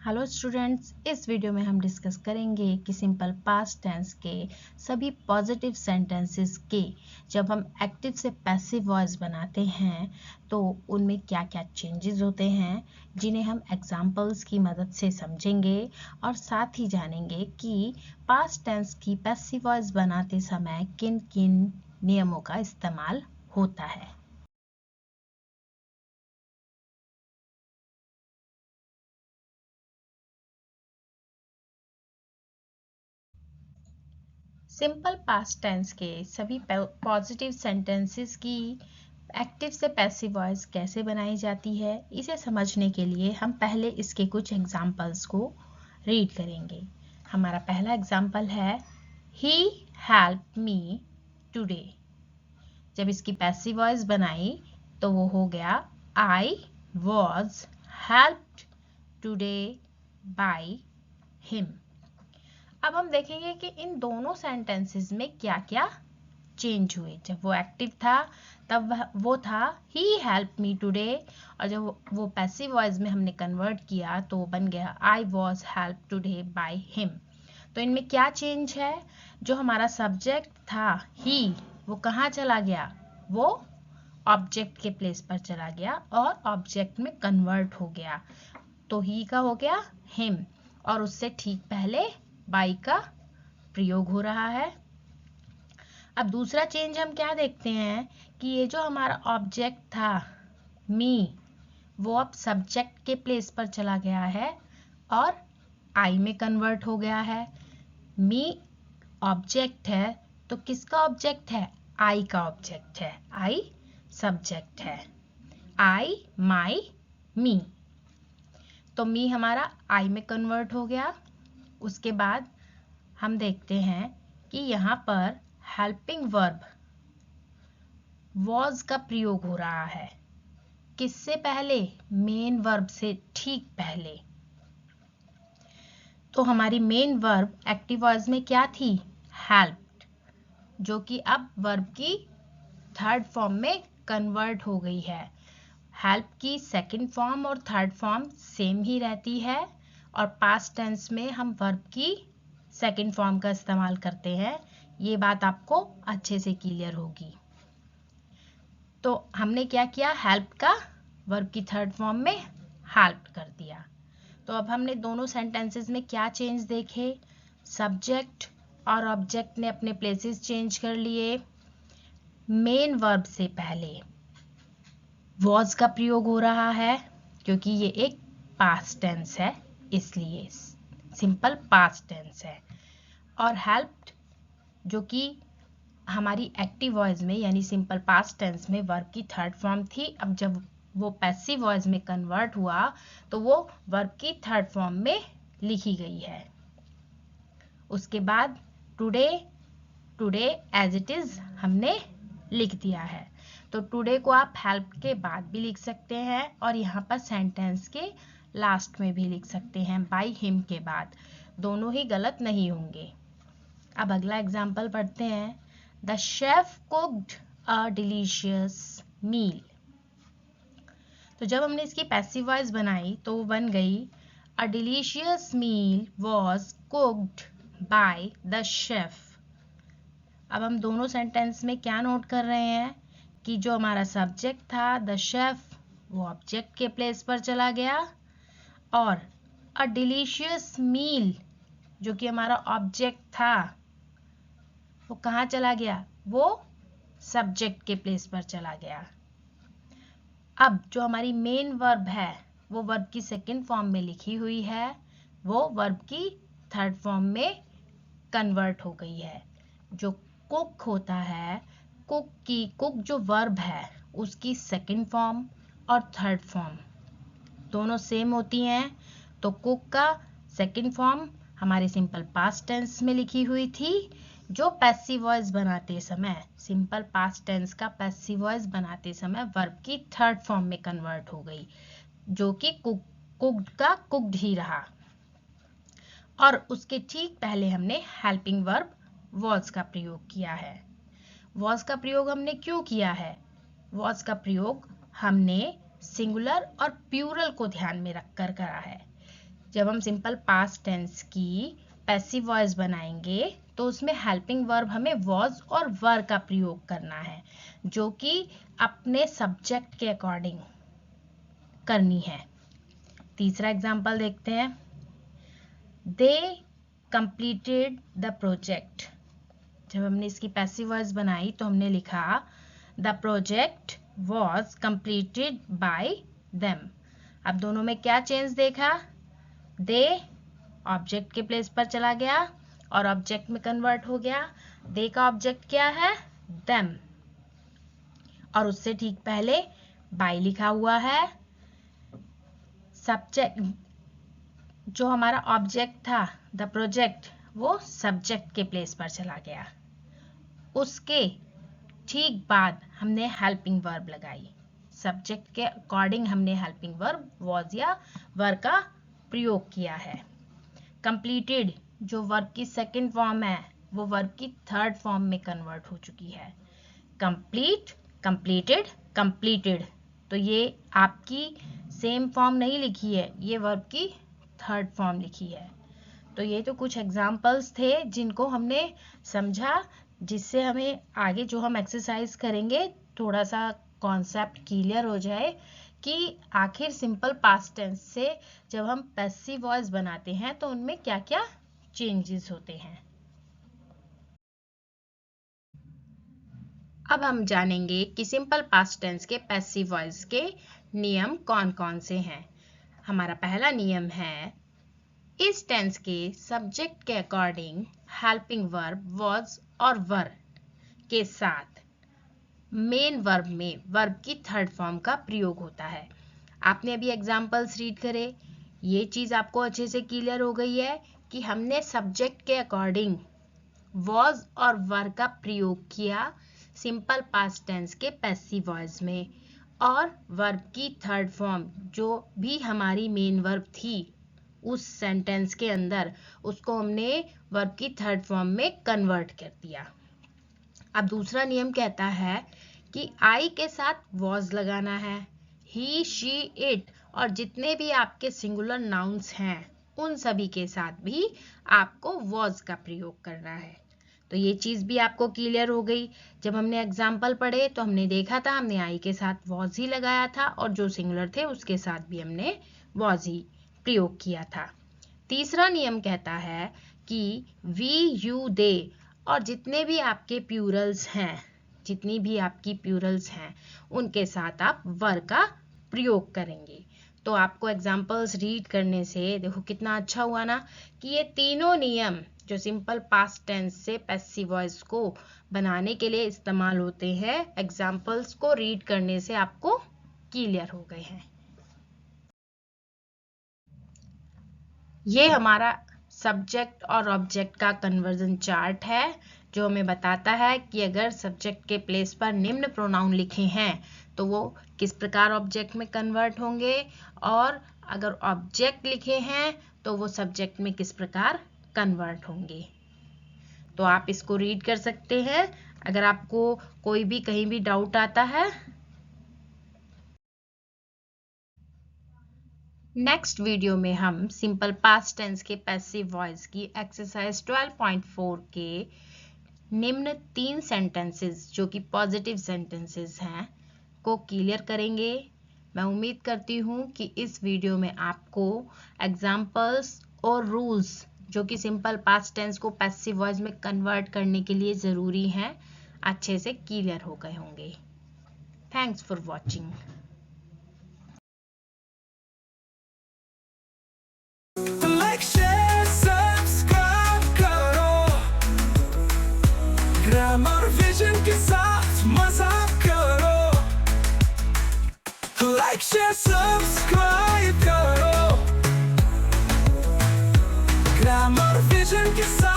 Hello students, इस video में हम डिस्कस करेंगे कि सिंपल पास्ट टेंस के सभी पॉजिटिव सेंटेंसेस के जब हम एक्टिव से पैसिव वॉइस बनाते हैं तो उनमें क्या क्या चेंजेस होते हैं, जिन्हें हम एग्जांपल्स की मदद से समझेंगे और साथ ही जानेंगे कि पास्ट टेंस की पैसिव वॉइस बनाते समय किन किन नियमों का इस्तेमाल होता है। सिंपल पास्ट टेंस के सभी पॉजिटिव सेंटेंसेस की एक्टिव से पैसिव वॉइस कैसे बनाई जाती है, इसे समझने के लिए हम पहले इसके कुछ एग्जांपल्स को रीड करेंगे। हमारा पहला एग्जांपल है ही हेल्प मी टुडे। जब इसकी पैसिव वॉइस बनाई तो वो हो गया I was helped today by him. अब हम देखेंगे कि इन दोनों सेंटेंसेस में क्या क्या चेंज हुए। जब वो एक्टिव था तब वो था ही हेल्प मी टुडे, और जब वो पैसिव वॉइस में हमने कन्वर्ट किया तो वो बन गया I was help today by him. तो इनमें क्या चेंज है? जो हमारा सब्जेक्ट था ही, वो कहाँ चला गया? वो ऑब्जेक्ट के प्लेस पर चला गया और ऑब्जेक्ट में कन्वर्ट हो गया। तो ही का हो गया हिम, और उससे ठीक पहले बाई का प्रयोग हो रहा है। अब दूसरा चेंज हम क्या देखते हैं कि ये जो हमारा ऑब्जेक्ट था मी, वो अब सब्जेक्ट के प्लेस पर चला गया है और आई में कन्वर्ट हो गया है। मी ऑब्जेक्ट है तो किसका ऑब्जेक्ट है? आई का ऑब्जेक्ट है। आई सब्जेक्ट है। आई, माई, मी। तो मी हमारा आई में कन्वर्ट हो गया। उसके बाद हम देखते हैं कि यहाँ पर हेल्पिंग वर्ब वॉज का प्रयोग हो रहा है। किससे पहले? मेन वर्ब से ठीक पहले। तो हमारी मेन वर्ब एक्टिव वॉइस में क्या थी? हेल्प्ड, जो कि अब वर्ब की थर्ड फॉर्म में कन्वर्ट हो गई है। हेल्प की सेकंड फॉर्म और थर्ड फॉर्म सेम ही रहती है, और पास्ट टेंस में हम वर्ब की सेकंड फॉर्म का इस्तेमाल करते हैं। ये बात आपको अच्छे से क्लियर होगी। तो हमने क्या किया? हेल्प का वर्ब की थर्ड फॉर्म में हेल्प कर दिया। तो अब हमने दोनों सेंटेंसेस में क्या चेंज देखे? सब्जेक्ट और ऑब्जेक्ट ने अपने प्लेसेस चेंज कर लिए। मेन वर्ब से पहले वॉज का प्रयोग हो रहा है क्योंकि ये एक पास्ट टेंस है, इसलिए सिंपल पास्ट टेंस है। और हेल्प्ड, जो कि हमारी एक्टिव वॉइस में यानी सिंपल पास्ट टेंस में वर्ब की थर्ड फॉर्म थी, अब जब वो पैसिव वॉइस में कन्वर्ट हुआ तो वो वर्ब की थर्ड फॉर्म में लिखी गई है। उसके बाद today, today as it is हमने लिख दिया है। तो टुडे को आप हेल्प के बाद भी लिख सकते हैं और यहाँ पर सेंटेंस के लास्ट में भी लिख सकते हैं बाय हिम के बाद। दोनों ही गलत नहीं होंगे। अब अगला एग्जाम्पल पढ़ते हैं। The chef cooked a delicious meal. तो जब हमने इसकी पैसिव वॉइस बनाई तो वो बन गई a delicious meal was cooked by the chef. अब हम दोनों सेंटेंस में क्या नोट कर रहे हैं कि जो हमारा सब्जेक्ट था द शेफ, वो ऑब्जेक्ट के प्लेस पर चला गया, और अ डिलीशियस मील जो कि हमारा ऑब्जेक्ट था वो कहाँ चला गया? वो सब्जेक्ट के प्लेस पर चला गया। अब जो हमारी मेन वर्ब है वो वर्ब की सेकंड फॉर्म में लिखी हुई है, वो वर्ब की थर्ड फॉर्म में कन्वर्ट हो गई है। जो कुक होता है, कुक जो वर्ब है उसकी सेकंड फॉर्म और थर्ड फॉर्म दोनों सेम होती हैं। तो कुक का सेकंड फॉर्म हमारे सिंपल पास्ट टेंस में लिखी हुई थी, जो पैसिव वॉइस बनाते समय, सिंपल पास्ट टेंस का पैसिव वॉइस बनाते समय वर्ब की थर्ड फॉर्म में कन्वर्ट हो गई, जो कि कुक्ड का कुक्ड ही रहा। और उसके ठीक पहले हमने हेल्पिंग वर्ब वॉज का प्रयोग किया है। वॉज का प्रयोग हमने क्यों किया है? वॉज का प्रयोग हमने सिंगुलर और प्लूरल को ध्यान में रखकर करा है। जब हम सिंपल पास्ट टेंस की पैसिव वॉइस बनाएंगे तो उसमें हेल्पिंग वर्ब हमें वॉज और वर का प्रयोग करना है, जो कि अपने सब्जेक्ट के अकॉर्डिंग करनी है। तीसरा एग्जाम्पल देखते हैं। दे कंप्लीटेड द प्रोजेक्ट। जब हमने इसकी पैसिव वॉइस बनाई तो हमने लिखा the project was completed by them. अब दोनों में क्या चेंज देखा? दे ऑब्जेक्ट के प्लेस पर चला गया और ऑब्जेक्ट में कन्वर्ट हो गया। दे का ऑब्जेक्ट क्या है? देम, और उससे ठीक पहले बाय लिखा हुआ है। सब्जेक्ट जो हमारा ऑब्जेक्ट था द प्रोजेक्ट, वो सब्जेक्ट के प्लेस पर चला गया। उसके ठीक बाद हमने हेल्पिंग वर्ब लगाई। सब्जेक्ट के अकॉर्डिंग हमने हेल्पिंग वर्ब वॉज या वर का प्रयोग किया है। कंप्लीटेड जो वर्ब की सेकंड फॉर्म है वो वर्ब की थर्ड फॉर्म में कन्वर्ट हो चुकी है। कंप्लीट, कंप्लीटेड, कंप्लीटेड, तो ये आपकी सेम फॉर्म नहीं लिखी है, ये वर्ब की थर्ड फॉर्म लिखी है। तो ये तो कुछ एग्जाम्पल्स थे जिनको हमने समझा, जिससे हमें आगे जो हम एक्सरसाइज करेंगे थोड़ा सा कॉन्सेप्ट क्लियर हो जाए कि आखिर सिंपल पास्ट टेंस से जब हम पैसिव वॉइस बनाते हैं तो उनमें क्या क्या चेंजेस होते हैं। अब हम जानेंगे कि सिंपल पास्ट टेंस के पैसिव वॉइस के नियम कौन कौन से हैं। हमारा पहला नियम है, इस टेंस के सब्जेक्ट के अकॉर्डिंग हेल्पिंग वर्ब वॉज और वर के साथ मेन वर्ब में वर्ब की थर्ड फॉर्म का प्रयोग होता है। आपने अभी एग्जाम्पल्स रीड करे, ये चीज आपको अच्छे से क्लियर हो गई है कि हमने सब्जेक्ट के अकॉर्डिंग वॉज और वर का प्रयोग किया सिंपल पास्ट टेंस के पैसिव वॉइस में, और वर्ब की थर्ड फॉर्म जो भी हमारी मेन वर्ब थी उस सेंटेंस के अंदर, उसको हमने वर्ब की थर्ड फॉर्म में कन्वर्ट कर दिया। अब दूसरा नियम कहता है कि आई के साथ वॉज लगाना है। ही, शी, इट और जितने भी आपके सिंगुलर नाउन्स हैं उन सभी के साथ भी आपको वॉज का प्रयोग करना है। तो ये चीज भी आपको क्लियर हो गई। जब हमने एग्जाम्पल पढ़े तो हमने देखा था हमने आई के साथ वॉज ही लगाया था और जो सिंगुलर थे उसके साथ भी हमने वॉज ही प्रयोग किया था। तीसरा नियम कहता है कि वी, यू, दे और जितने भी आपके प्लूरल्स हैं, जितनी भी आपकी प्लूरल्स हैं उनके साथ आप वर का प्रयोग करेंगे। तो आपको एग्जाम्पल्स रीड करने से देखो कितना अच्छा हुआ ना कि ये तीनों नियम जो सिंपल पास्ट टेंस से पैसिव वॉइस को बनाने के लिए इस्तेमाल होते हैं, एग्जाम्पल्स को रीड करने से आपको क्लियर हो गए हैं। ये हमारा सब्जेक्ट और ऑब्जेक्ट का कन्वर्जन चार्ट है जो हमें बताता है कि अगर सब्जेक्ट के प्लेस पर निम्न प्रोनाउन लिखे हैं तो वो किस प्रकार ऑब्जेक्ट में कन्वर्ट होंगे, और अगर ऑब्जेक्ट लिखे हैं तो वो सब्जेक्ट में किस प्रकार कन्वर्ट होंगे। तो आप इसको रीड कर सकते हैं अगर आपको कोई भी कहीं भी डाउट आता है। नेक्स्ट वीडियो में हम सिंपल पास्ट टेंस के पैसिव वॉइस की एक्सरसाइज 12.4 के निम्न 3 सेंटेंसेस जो कि पॉजिटिव सेंटेंसेस हैं को क्लियर करेंगे। मैं उम्मीद करती हूँ कि इस वीडियो में आपको एग्जाम्पल्स और रूल्स जो कि सिंपल पास्ट टेंस को पैसिव वॉइस में कन्वर्ट करने के लिए ज़रूरी हैं अच्छे से क्लियर हो गए होंगे। Thanks for watching. Grammar vision के साथ मजा करो, लाइक शेयर सब्सक्राइब करो। ग्रामर विजन के साथ